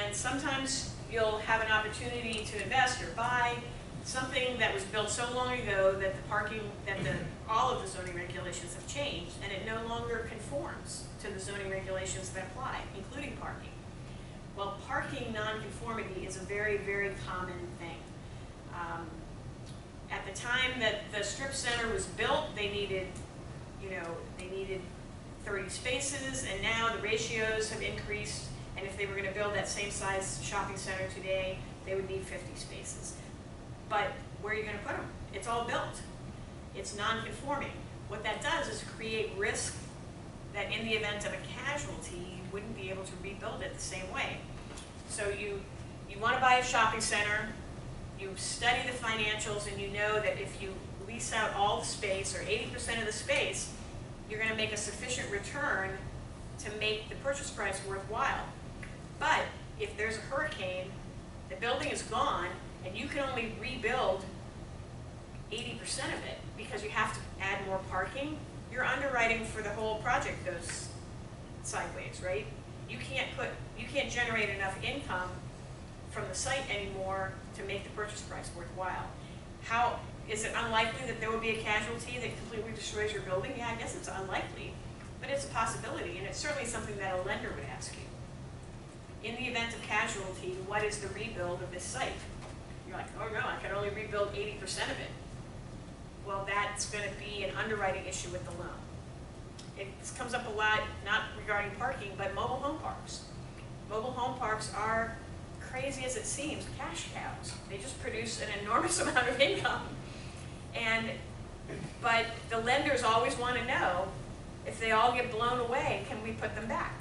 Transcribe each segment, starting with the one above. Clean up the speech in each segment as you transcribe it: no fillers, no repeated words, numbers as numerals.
And sometimes you'll have an opportunity to invest or buy something that was built so long ago that all of the zoning regulations have changed, and it no longer conforms to the zoning regulations that apply, including parking. Well, parking nonconformity is a very, very common thing. At the time that the strip center was built, they needed 30 spaces, and now the ratios have increased, and if they were going to build that same size shopping center today, they would need 50 spaces. But where are you going to put them? It's all built. It's non-conforming. What that does is create risk that in the event of a casualty, you wouldn't be able to rebuild it the same way. So you want to buy a shopping center, you study the financials, and you know that if you lease out all the space, or 80% of the space, you're going to make a sufficient return to make the purchase price worthwhile. But if there's a hurricane, the building is gone, and you can only rebuild 80% of it because you have to add more parking, your underwriting for the whole project goes sideways, right? You can't generate enough income from the site anymore to make the purchase price worthwhile. How is it unlikely that there will be a casualty that completely destroys your building? Yeah, I guess it's unlikely, but it's a possibility, and it's certainly something that a lender would ask you. In the event of casualty, what is the rebuild of this site? You're like, oh no, I can only rebuild 80% of it. Well, that's going to be an underwriting issue with the loan. This comes up a lot, not regarding parking, but mobile home parks. Mobile home parks are, crazy as it seems, cash cows. They just produce an enormous amount of income. But the lenders always want to know, if they all get blown away, can we put them back?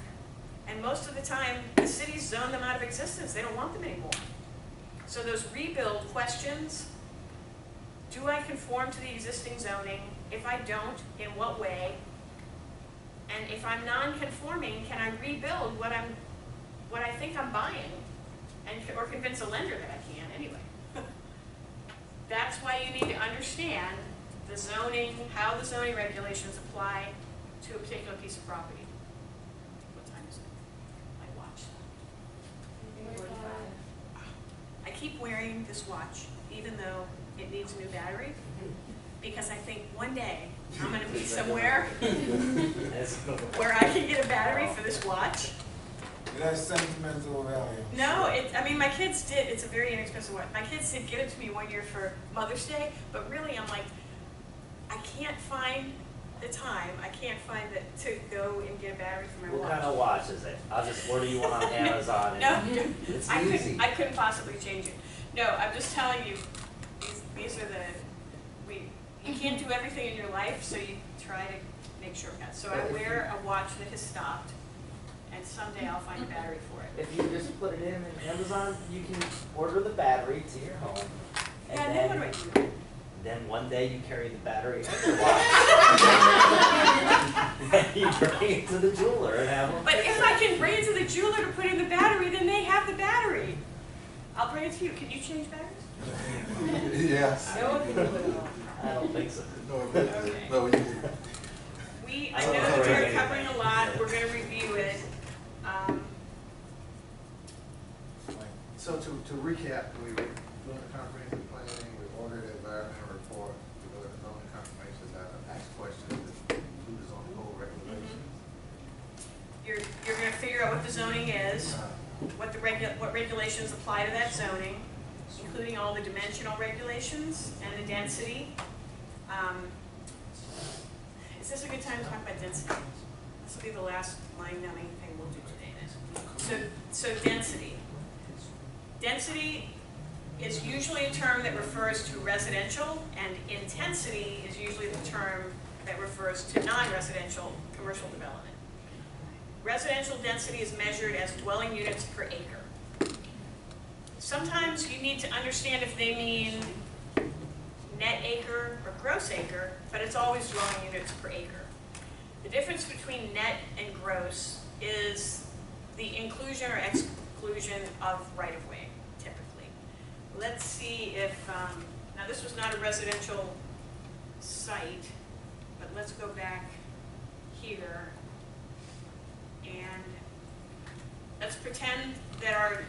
And most of the time, the cities zone them out of existence. They don't want them anymore. So those rebuild questions, do I conform to the existing zoning? If I don't, in what way? And if I'm non-conforming, can I rebuild what I think I'm buying? Or convince a lender that I can anyway. That's why you need to understand the zoning, how the zoning regulations apply to a particular piece of property. What time is it? My watch. I keep wearing this watch, even though it needs a new battery, because I think one day I'm going to be somewhere where I can get a battery for this watch. It has sentimental value. No, I mean, my kids did. It's a very inexpensive watch. My kids did give it to me one year for Mother's Day, but really I'm like, I can't find the time. I can't find it to go and get a battery for my watch. What kind of watch is it? I'll just order you one on Amazon. No, it's easy. I couldn't possibly change it. No, I'm just telling you, these are you can't do everything in your life, so you try to make shortcuts. So I wear a watch that has stopped, and someday I'll find a battery for it. If you just put it in Amazon, you can order the battery to your home. And yeah, then what do I do? Then one day you carry the battery in your watch. And you bring it to the jeweler and have them. But if I can bring it to the jeweler to put in the battery, then they have the battery. I'll bring it to you. Can you change batteries? Yes. No one can do it all. I don't think so. No, Okay. no, I know that we're covering a lot. We're going to review it. So to recap, we were doing the comprehensive planning, we ordered an environmental report, we go to the zoning confirmation data, ask questions that include the zoning code regulations. You're going to figure out what the zoning is, what regulations apply to that zoning, including all the dimensional regulations and the density. Is this a good time to talk about density? This will be the last mind-numbing thing we'll do today. So density. Density is usually a term that refers to residential, and intensity is usually the term that refers to non-residential commercial development. Residential density is measured as dwelling units per acre. Sometimes you need to understand if they mean net acre or gross acre, but it's always dwelling units per acre. The difference between net and gross is the inclusion or exclusion of right-of-way, typically. Let's see if, now this was not a residential site, but let's go back here and let's pretend that our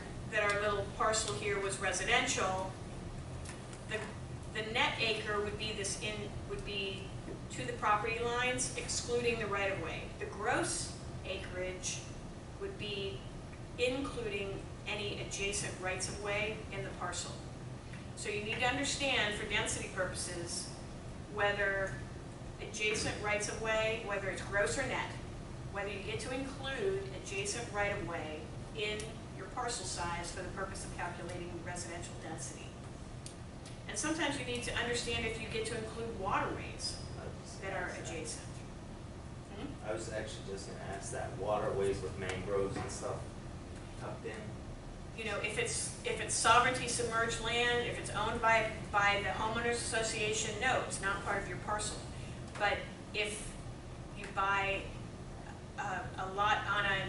little parcel here was residential. The net acre would be would be to the property lines, excluding the right of way. The gross acreage would be including any adjacent rights of way in the parcel. So you need to understand, for density purposes, whether adjacent rights of way, whether it's gross or net, whether you get to include adjacent right of way in your parcel size for the purpose of calculating residential density. And sometimes you need to understand if you get to include waterways that are adjacent. I was actually just gonna ask that, waterways with mangroves and stuff tucked in. You know, if it's sovereignty submerged land, if it's owned by the homeowners association, no, it's not part of your parcel. But if you buy a lot on a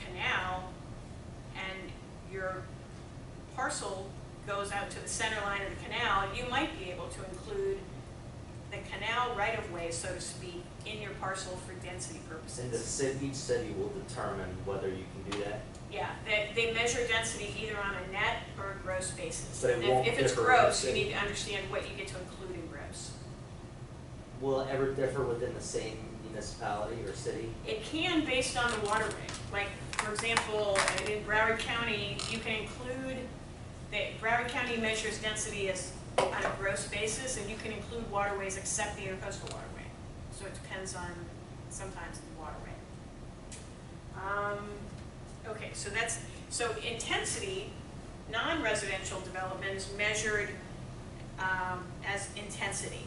canal, and your parcel goes out to the center line of the canal, you might be able to include the canal right of way, so to speak, in your parcel for density purposes. And each city will determine whether you can do that. Yeah, they measure density either on a net or a gross basis. But it And won't if it's differ in the gross, you city. need to understand what you get to include in gross. Will it ever differ within the same municipality or city? It can based on the waterway. Like, for example, in Broward County, you can include, Broward County measures density as on a gross basis, and you can include waterways except the intercoastal waterway. So it depends on sometimes the waterway. Okay, so intensity, non-residential development is measured as intensity.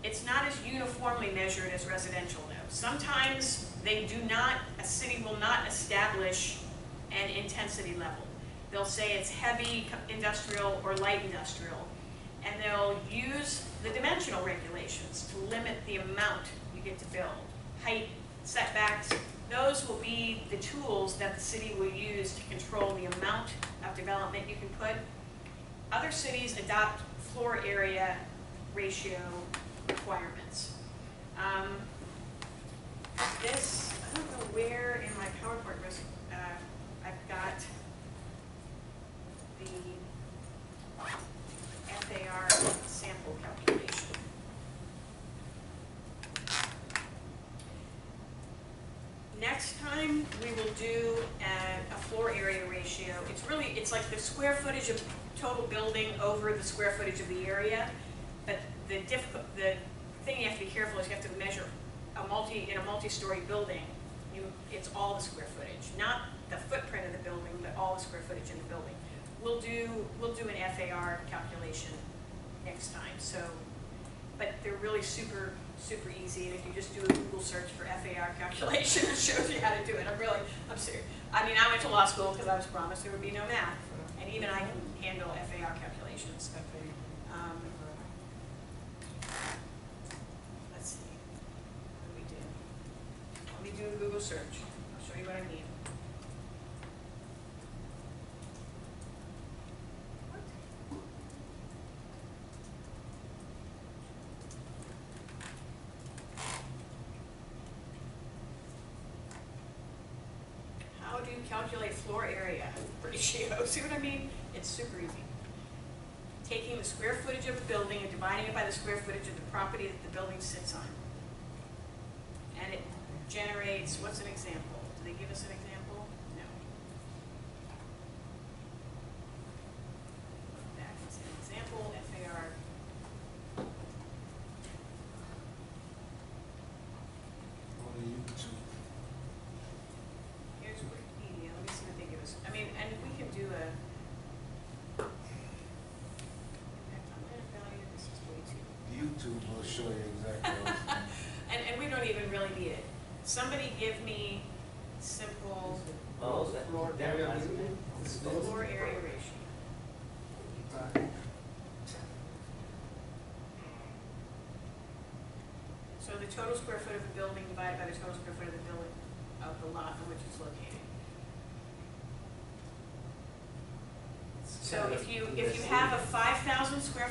It's not as uniformly measured as residential though. Sometimes a city will not establish an intensity level. They'll say it's heavy industrial or light industrial, and they'll use the dimensional regulations to limit the amount you get to build. Height, setbacks, those will be the tools that the city will use to control the amount of development you can put. Other cities adopt floor area ratio requirements. I don't know where in my PowerPoint I've got the FAR sample calculation. Next time we will do a floor area ratio. It's like the square footage of total building over the square footage of the area. But the thing you have to be careful is you have to measure in a multi-story building. It's all the square footage, not the footprint of the building, but all the square footage in the building. We'll do an FAR calculation next time. So, but they're really super easy, and if you just do a Google search for FAR calculation, it shows you how to do it. I'm serious. I mean, I went to law school because I was promised there would be no math, and even I can handle FAR calculations. Let's see. What do we do? Let me do a Google search. I'll show you what I mean. How do you calculate floor area ratio? See what I mean? It's super easy. Taking the square footage of a building and dividing it by the square footage of the property that the building sits on. And it generates, what's an example? Do they give us an example? No. Back to an example, FAR. On the YouTube. Here's Wikipedia. Let me see what they give us. I mean, and we can do a impact on land value. This is way too. YouTube will show you exactly what it's doing. And we don't even really need it. Somebody give me simple Oh, that reminds me. floor area ratio. So the total square foot of the building divided by the total square foot of the building of the lot on which it's located. So if you have a 5,000 square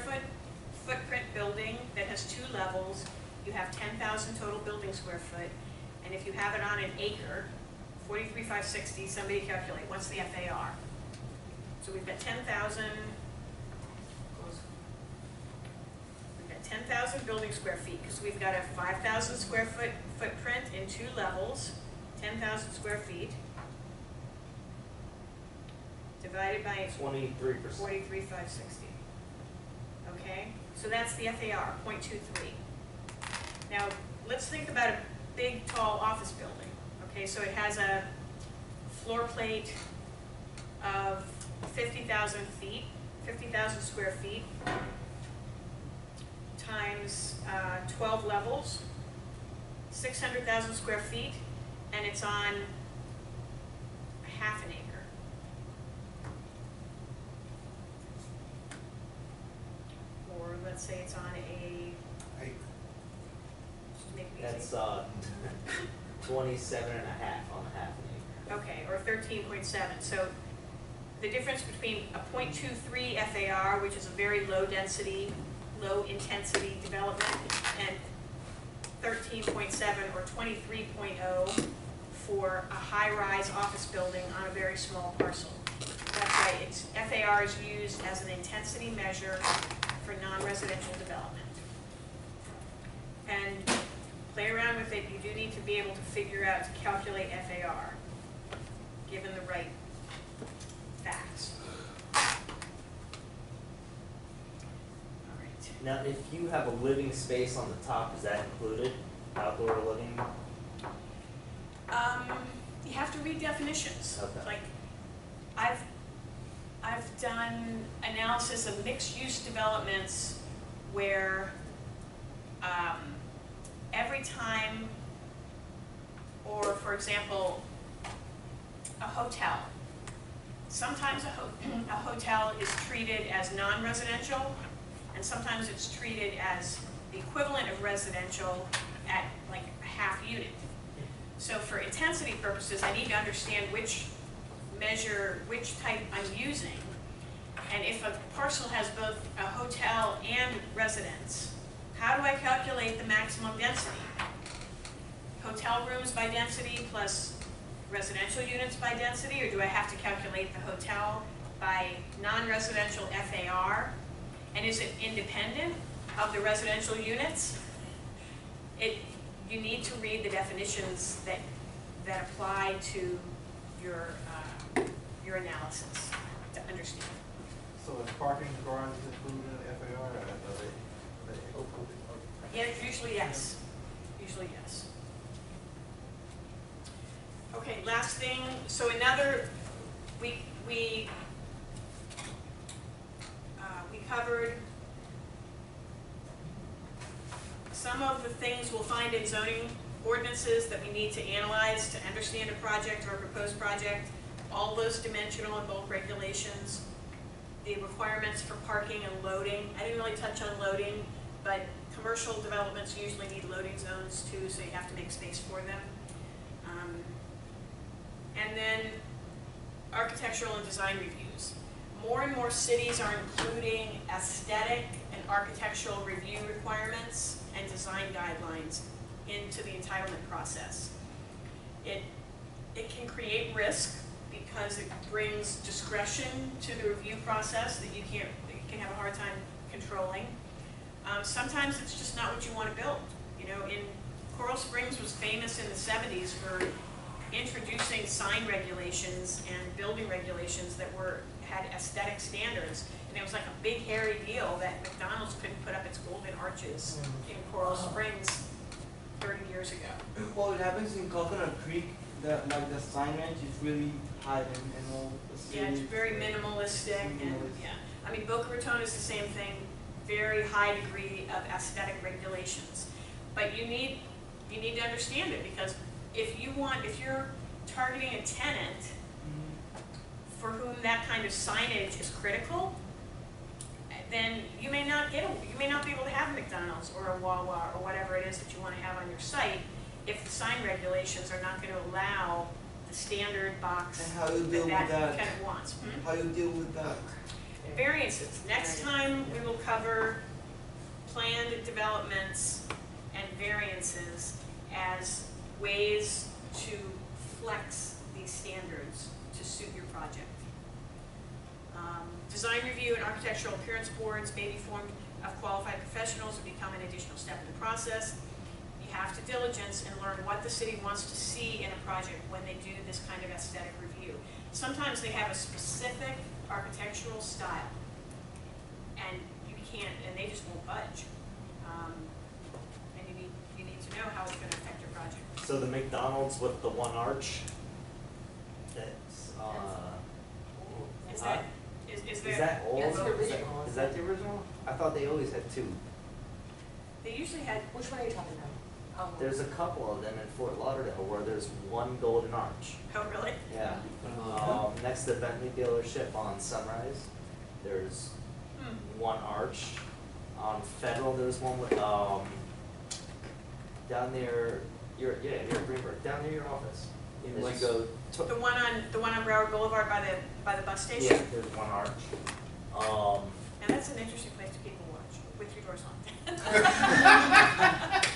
footprint building that has 2 levels, you have 10,000 total building square foot, and And if you have it on an acre, 43,560, somebody calculate, what's the FAR? So we've got 10,000, we've got 10,000 building square feet, because we've got a 5,000 square foot footprint in 2 levels, 10,000 square feet, divided by 23%. 43,560. Okay, so that's the FAR, 0.23. Now, let's think about a big, tall office building. Okay, so it has a floor plate of 50,000 feet, 50,000 square feet, times 12 levels, 600,000 square feet, and it's on half an acre. Or let's say it's on a, just to make it easy. That's 27 and a half on a half an acre. Okay, or 13.7. So the difference between a 0.23 FAR, which is a very low density, low intensity development, and 13.7 or 23.0 for a high-rise office building on a very small parcel. That's right, it's, FAR is used as an intensity measure for non-residential development. And play around with it, you do need to be able to figure out to calculate FAR, given the right facts. All right. Now, if you have a living space on the top, is that included? Outdoor living? You have to read definitions. Okay. Like, I've done analysis of mixed-use developments where every time, or for example, a hotel. Sometimes a hotel is treated as non-residential, and sometimes it's treated as the equivalent of residential at like a half unit. So for intensity purposes, I need to understand which measure, which type I'm using. And if a parcel has both a hotel and residence, how do I calculate the maximum density? Hotel rooms by density plus residential units by density, or do I have to calculate the hotel by non-residential FAR? And is it independent of the residential units? You need to read the definitions that apply to your analysis to understand. So is parking garages included in the FAR, or are they? Yeah, usually yes. Usually yes. Okay, last thing. So another, we covered some of the things we'll find in zoning ordinances that we need to analyze to understand a project or a proposed project. All those dimensional and bulk regulations, the requirements for parking and loading. I didn't really touch on loading, but commercial developments usually need loading zones too, so you have to make space for them. And then architectural and design reviews. More and more cities are including aesthetic and architectural review requirements and design guidelines into the entitlement process. It can create risk because it brings discretion to the review process that you can have a hard time controlling. Sometimes it's just not what you want to build. You know, Coral Springs was famous in the 70s for introducing sign regulations and building regulations that had aesthetic standards, and it was like a big hairy deal that McDonald's couldn't put up its golden arches in Coral Springs 30 years ago. Well, it happens in Coconut Creek that like the signage is really high in all the city. Yeah, it's very minimalistic, and yeah. I mean, Boca Raton is the same thing, very high degree of aesthetic regulations. But you need to understand it, because if you're targeting a tenant for whom that kind of signage is critical, then you may not be able to have a McDonald's or a Wawa or whatever it is that you want to have on your site if the sign regulations are not going to allow the standard box And how you deal that with that? tenant wants. How you deal with that? Variances. Next time we will cover planned developments and variances as ways to flex these standards to suit your project. Design review and architectural appearance boards may be formed of qualified professionals and become an additional step in the process. You have to diligence and learn what the city wants to see in a project when they do this kind of aesthetic review. Sometimes they have a specific architectural style, and you can't, and they just won't budge. And you need to know how it's going to affect your project. So the McDonald's with the one arch, that's, Is is that old? That's the original. Is that the original? I thought they always had two. They usually had. Which one are you talking about? There's a couple of them in Fort Lauderdale where there's one golden arch. Oh, really? Yeah. Next to Bentley dealership on Sunrise, there's one arch. On Federal, there's one with, down near your, near Greenberg, down near your office. As you go The one on Broward Boulevard by the bus station. yeah, there's one arch. And that's an interesting place to people watch with your doors on.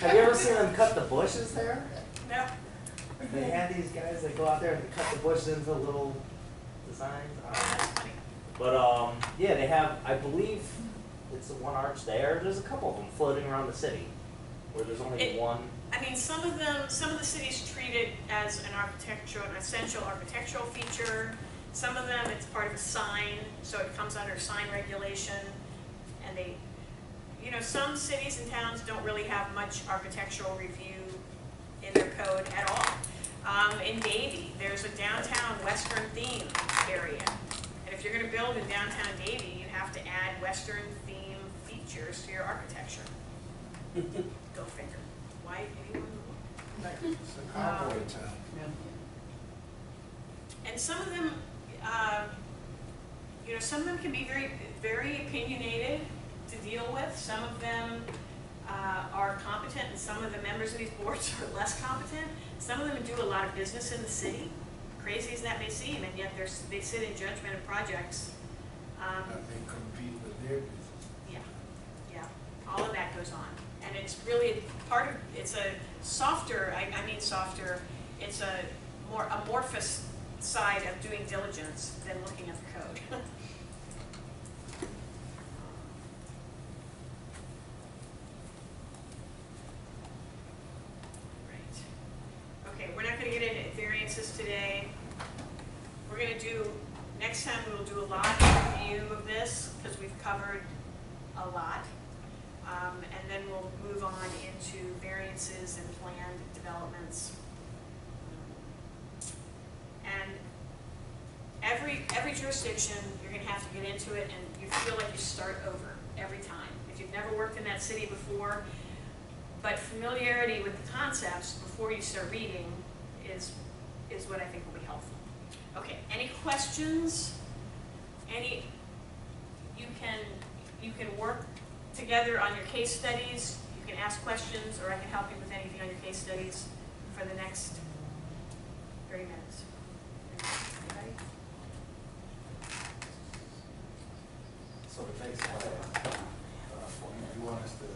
Have you ever seen them cut the bushes there? No. They had these guys that go out there and cut the bushes into little designs. I don't know. That's funny. But yeah, they have. I believe it's the one arch there. There's a couple of them floating around the city, where there's only one. I mean, some of the cities treat it as an essential architectural feature. Some of them, it's part of a sign, so it comes under sign regulation. And they, some cities and towns don't really have much architectural review in their code at all. In Davie, there's a downtown Western theme area. And if you're gonna build in downtown Davie, you have to add Western theme features to your architecture. Go figure. Why anyone would. It's a cowboy town. And some of them, some of them can be very, very opinionated to deal with. Some of them are competent, and some of the members of these boards are less competent. Some of them do a lot of business in the city, crazy as that may seem, and yet they sit in judgment of projects. That may compete with their business. Yeah, all of that goes on. And it's really it's a softer, I mean softer, it's a more amorphous side of doing diligence than looking at the code. Right. Okay, we're not going to get into variances today. We're going to do, next time we'll do a lot of review of this because we've covered a lot. And then we'll move on into variances and planned developments. And every jurisdiction, you're going to have to get into it, and you feel like you start over every time. If you've never worked in that city before, but familiarity with the concepts before you start reading is what I think will be helpful. Okay, any questions? You can work together on your case studies. You can ask questions, or I can help you with anything on your case studies for the next 30 minutes. Anybody? So the next slide, you want us to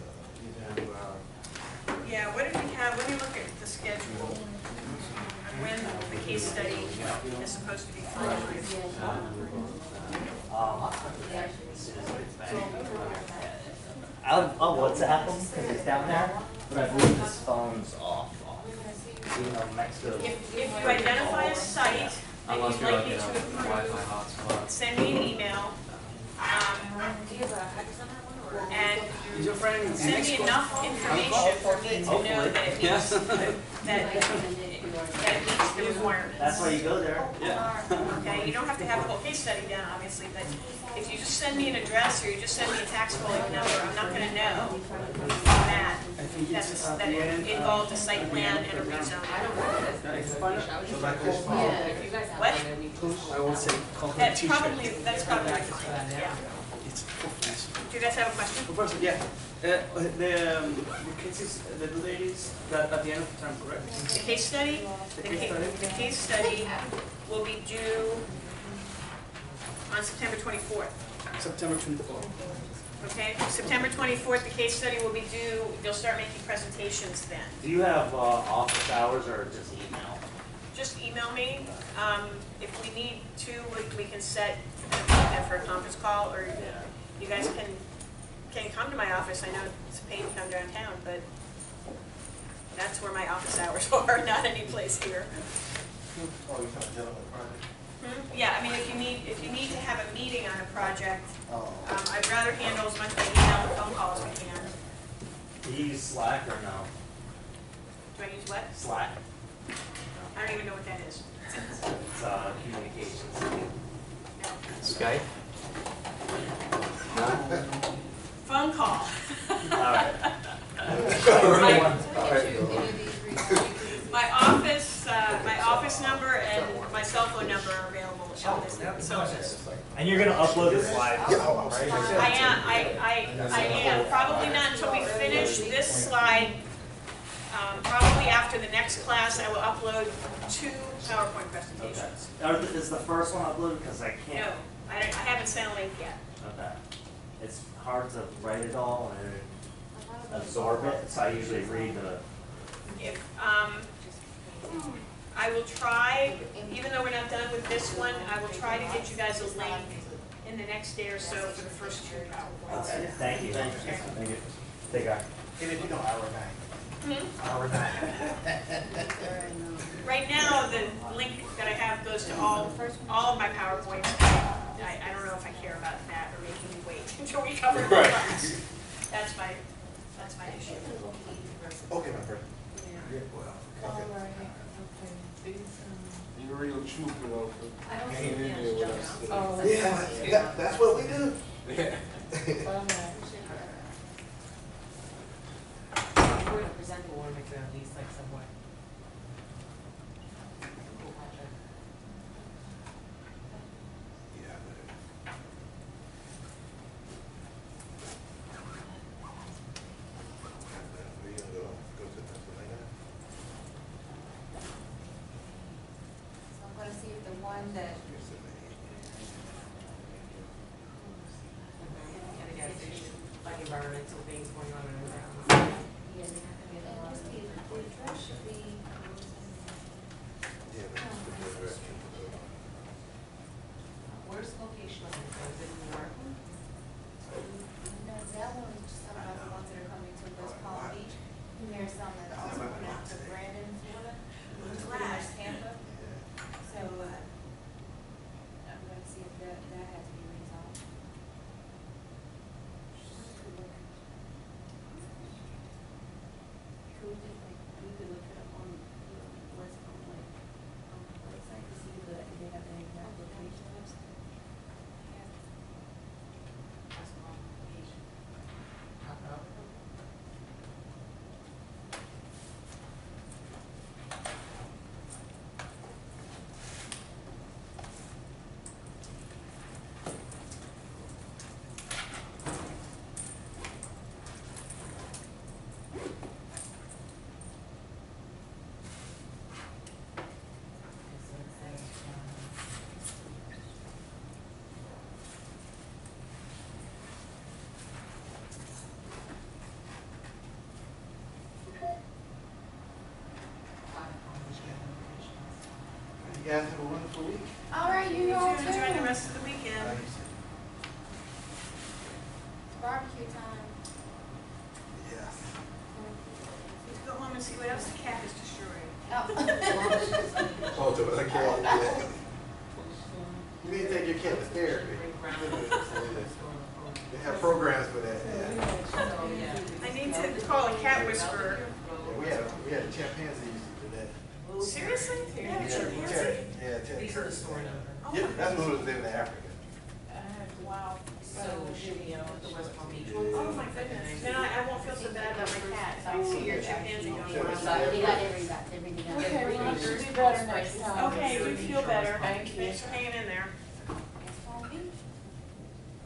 get into Yeah, what do we have? Let me look at the schedule. When the case study is supposed to be filed. I'll WhatsApp him because he's down there, but I believe his phone's off. Even though Mexico. If you identify a site that you'd like me to approve, send me an email. And send me enough information for me to know that it meets, that it meets the requirements. That's why you go there. Okay, you don't have to have a whole case study down, obviously, but if you just send me an address or you just send me a tax polling number, I'm not gonna know that it involved a site plan and a rezone. What? I won't say That's probably fine, yeah. It's Do you guys have a question? Professor, yeah. The cases, the due date is that at the end of the term, correct? The case study? The case study will be due on September 24th. September 24th. Okay, September 24th, the case study will be due, they'll start making presentations then. Do you have office hours or just email? Just email me. If we need to, we can set for a conference call, or Yeah. you guys can come to my office. I know it's a pain to come downtown, but that's where my office hours are, not any place here. Oh, you're talking general project? Yeah, I mean, if you need to have a meeting on a project, Oh. I'd rather handle as much by email and phone call as we can. Do you use Slack or no? Do I use what? Slack. I don't even know what that is. It's communications. No. Skype? Phone call. Alright. My office number and my cell phone number are available on this. So And you're gonna upload the slides, right? I am, probably not until we finish this slide. Probably after the next class, I will upload 2 PowerPoint presentations. Okay. Is the first one uploaded? Because I No, can't. I haven't sent a link yet. Okay. It's hard to write it all and absorb it, so I usually read the. If, I will try, even though we're not done with this one, I will try to get you guys a link in the next day or so for the first 2 PowerPoints. Okay. Thank you. Thank you. Take care. And if you know, hour 9. Hour 9. Right now, the link that I have goes to all of my PowerPoints. I don't know if I care about that or making you wait until we cover the class. That's my issue. Okay, my friend. You're a real trooper though, I don't for think hanging in he there with has us. Oh, Yeah, that's what we do. Yeah. If we're gonna present, we wanna make it at least like somewhat. Cool project. Yeah, where you gonna go? Go to Pennsylvania? So I'm gonna see if the one that, And a gas station, like environmental things going on around. yeah, they have to get a lot of the address should be. Yeah, but it's the direction. Where's the location of it? Is it in New York? No, that one is just talking about the ones that are coming to West Palm Beach. And there's some that's coming out to Brandon, Florida, which is pretty much Tampa. So, I'm gonna see if that has to be resolved. Could we just like, we could look it up on, West Palm, like, website to see if they have the exact location of it. That's the wrong location. Pop it up. So it says, You guys have a wonderful week. All right, you You all two too. enjoy the rest of the weekend. Barbecue time. Yes. Let's go home and see what else the cat is destroying. Oh, to the cat. You need to take your cat to therapy. They have programs for that. Yeah. I need to call a cat whisperer. Yeah, we had a chimpanzee used to do that. Seriously? You have a Yeah, chimpanzee? Ted- Yeah, Ted These are the Curtis. story number. Oh Yeah, my that's goodness. when it was in Africa. Wow. So she, the West Palm Beach. Oh my goodness. Then I won't feel so bad about my cat. If I see your chimpanzee going Sure. wild. So they got everything. Okay, Everything. well, There's do better next time. Okay, do feel better. Thank you. Thanks for hanging in there. West Palm Beach.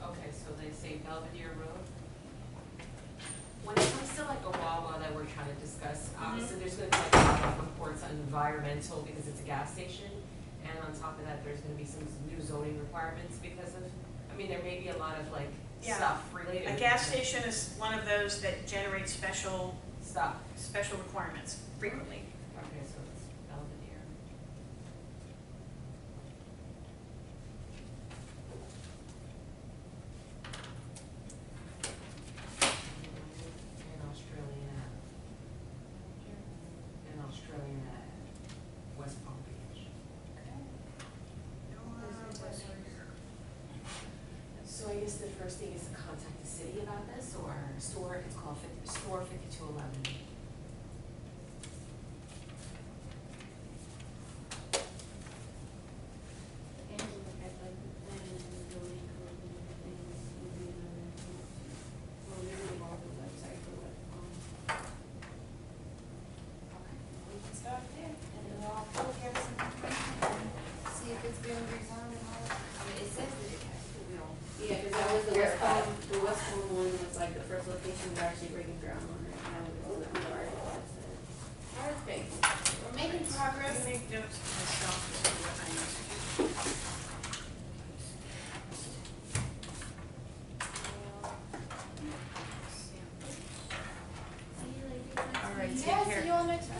Okay, so they say Belvedere Road. When it comes to like a Wawa that we're trying to discuss, obviously there's gonna be like a lot of reports on environmental because it's a gas station. And on top of that, there's gonna be some new zoning requirements because of, I mean, there may be a lot of like Yeah. stuff related. A to gas it. station is one of those that generates special Stuff. requirements frequently. Okay, so it's Belvedere. And Australian at West Palm Beach. So I guess the first thing is to contact the city about this, or store, it's called Store 5211. And to look at like the planning and the building code and everything would be another thing. Well, we would involve the website for what, Okay. we can start there, and then I'll pull together some information and see if it's been rezoned and all. I mean, it says that it has, but we don't. Yeah, cause that was the West Palm one was like the first location we're actually breaking ground on right now with all the articles that said. Perfect, we're making progress. I make notes to myself to see what I need to do. See you later. All right, take Yeah, care. see you all next week.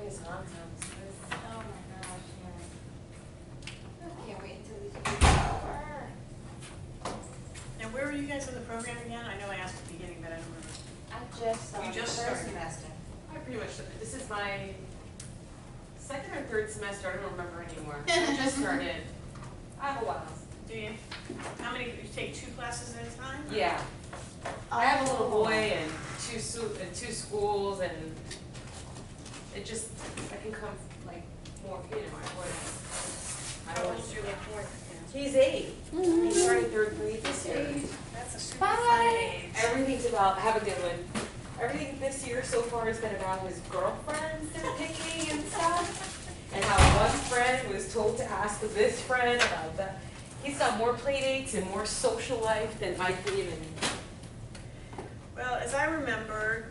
Okay, so I'm telling this. Oh my gosh, yeah. I can't wait until these are over. Now, where are you guys in the program again? I know I asked at the beginning, but I don't remember. I just, You just first started. semester. I pretty much, this is my second or third semester, I don't remember anymore. I just started. I have a while. Do you? How many, you take 2 classes at a time? Yeah. I have a little boy and two schools, and it just, I can come like more, you know, I How don't. old's your little boy? He's 8. He's starting 3rd grade this year. That's a super Bye. fun age. Everything's about, have a good one. Everything this year so far has been about his girlfriends they're picking and stuff. And how one friend was told to ask this friend about that. He's got more play dates and more social life than I could even. Well, as I remember,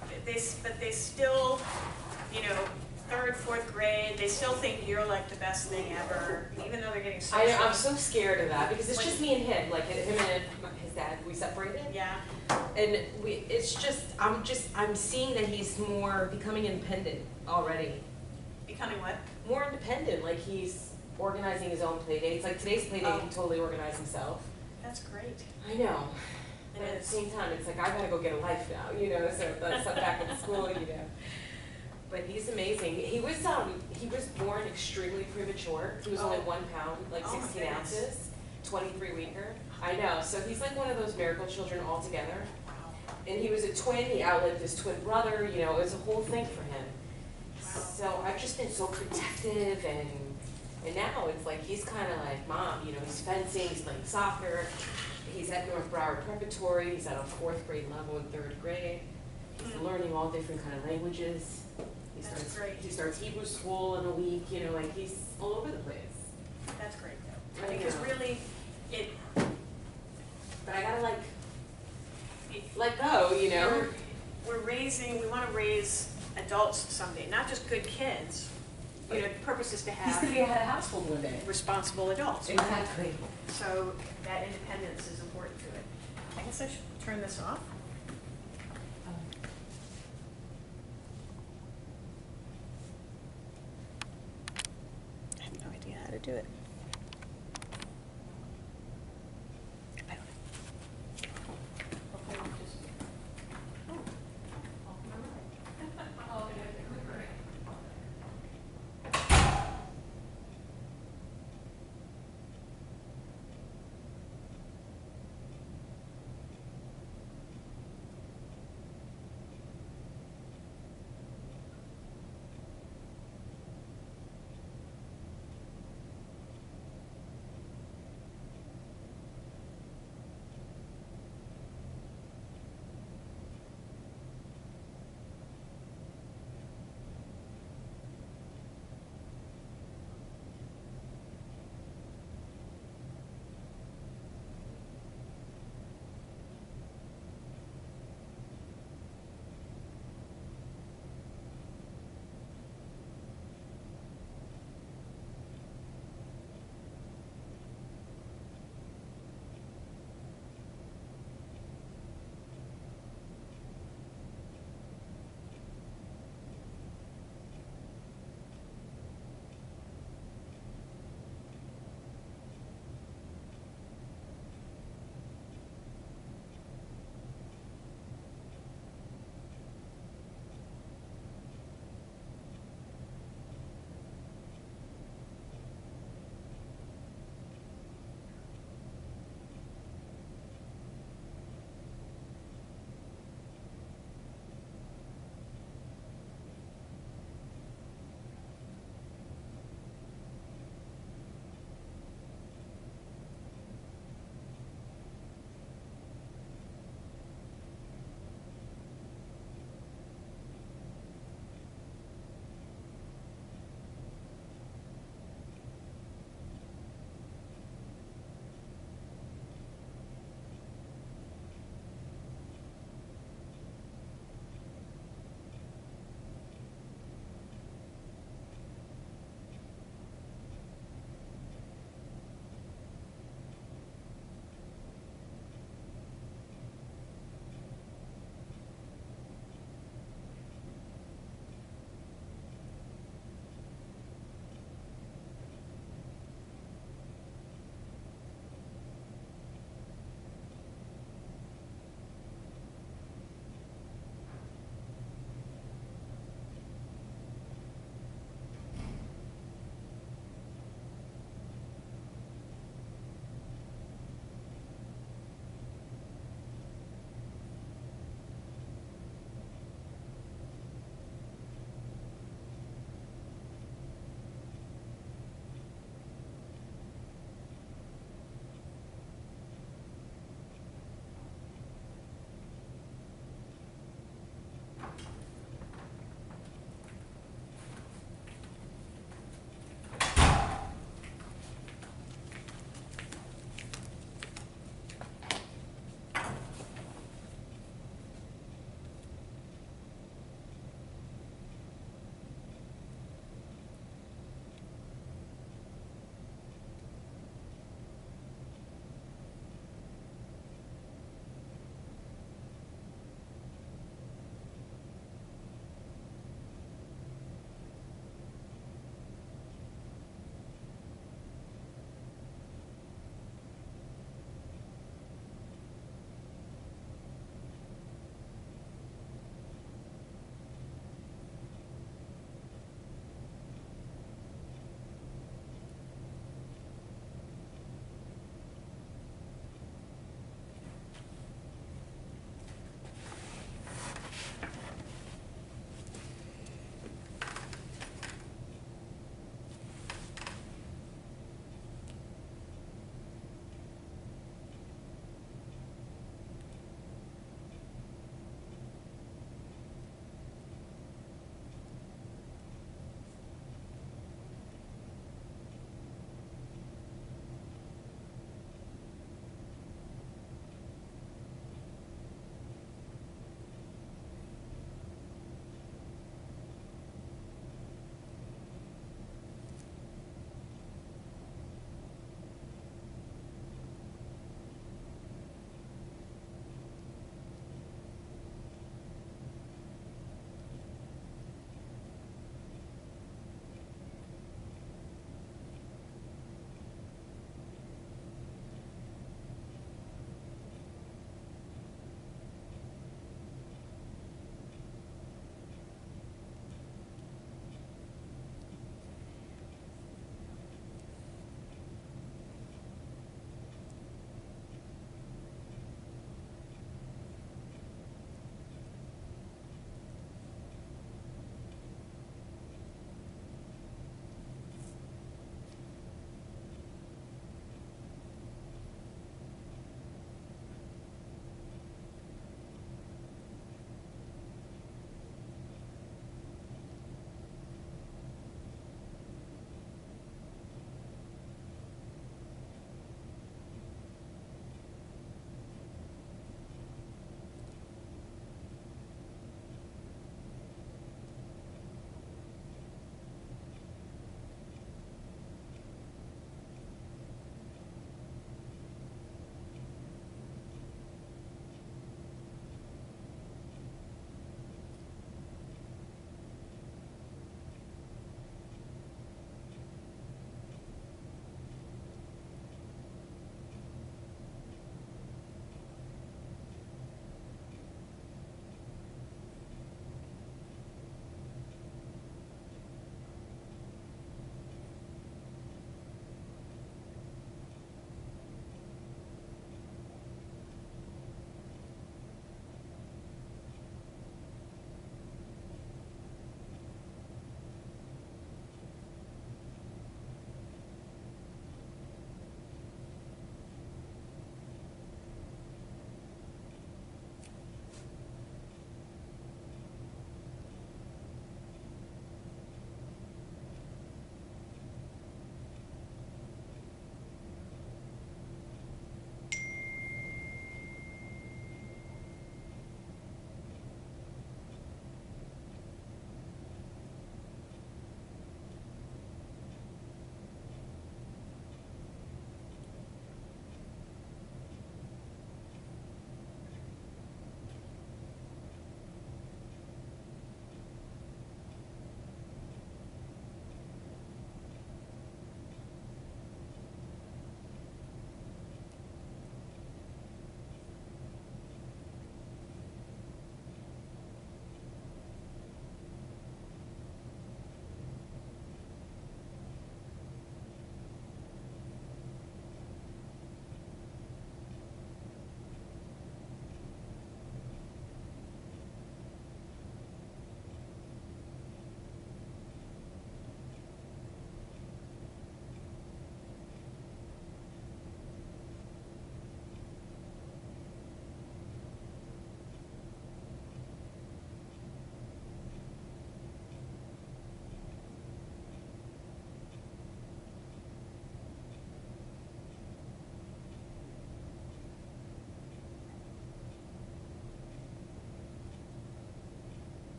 but they still, you know, 3rd, 4th grade, they still think you're like the best thing ever, even though they're getting social. I'm so scared of that because it's just me and him, like him and his dad, we separated. Yeah, And it's just, I'm seeing that he's becoming independent already. becoming what? More independent, like he's organizing his own play dates. Like today's play date, he totally organized himself. That's great. I know. It But at the is. same time, it's like, I gotta go get a life now, you know, so that's back in school, you know. But he's amazing. He was born extremely premature. He was only 1 pound, like Oh my 16 goodness. ounces, 23 weeker. I know, so he's like one of those miracle children altogether. And he was a twin, he outlived his twin brother, you know, it was a whole thing for him. So I've just been so protective, and now it's like he's kind of like, Mom, you know, he's fencing, he's playing soccer, he's at North Broward Preparatory, he's at a 4th grade level in 3rd grade. He's learning all different kind of languages. That's great. He starts Hebrew school in a week, you know, like he's all over the place. That's great though. I Because know. really, But I gotta let go, you know? we want to raise adults someday, not just good kids. You know, the purpose is to He's gonna be have a head of household one day. responsible adults. Exactly. So that independence is important to it. I guess I should turn this off. I have no idea how to do it.